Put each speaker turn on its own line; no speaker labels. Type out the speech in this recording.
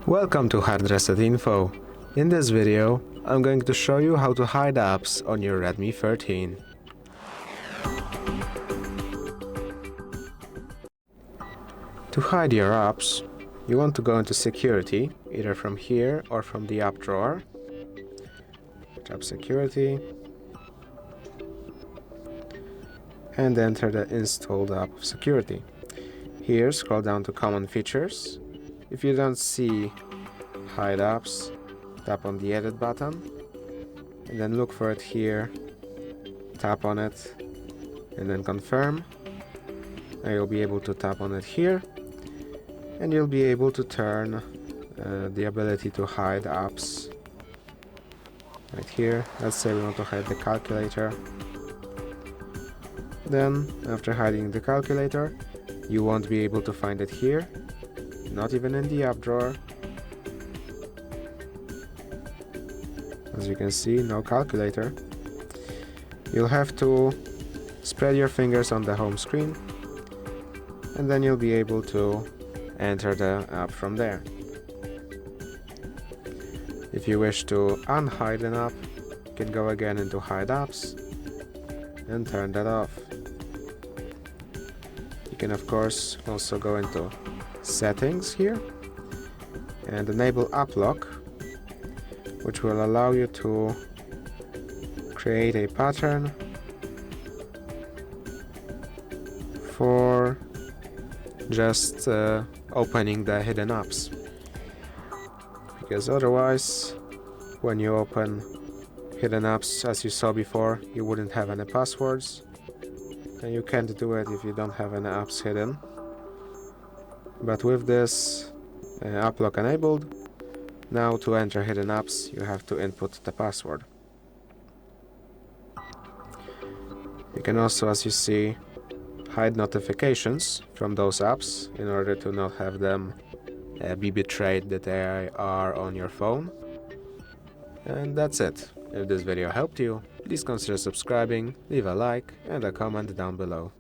Welcome to HardReset.Info. In this video, I'm going to show you how to hide apps on your Redmi 13. To hide your apps, you want to go into Security, either from here or from the app drawer. Tap Security and enter the installed app of Security. Here, scroll down to Common Features. If you don't see Hide Apps, tap on the Edit button and then look for it here, tap on it and then Confirm. Now you'll be able to tap on it here and you'll be able to turn the ability to hide apps right here. Let's say we want to hide the calculator. Then, after hiding the calculator, you won't be able to find it here, not even in the app drawer. As you can see, no calculator. You'll have to spread your fingers on the home screen and then you'll be able to enter the app from there. If you wish to unhide an app, you can go again into Hide Apps and turn that off. You can of course also go into Settings here and enable App Lock, which will allow you to create a pattern for just opening the hidden apps. Because otherwise, when you open hidden apps, as you saw before, you wouldn't have any passwords. And you can't do it if you don't have any apps hidden. But with this app lock enabled, now to enter hidden apps, you have to input the password. You can also, as you see, hide notifications from those apps in order to not have them be betrayed that they are on your phone. And that's it. If this video helped you, please consider subscribing, leave a like and a comment down below.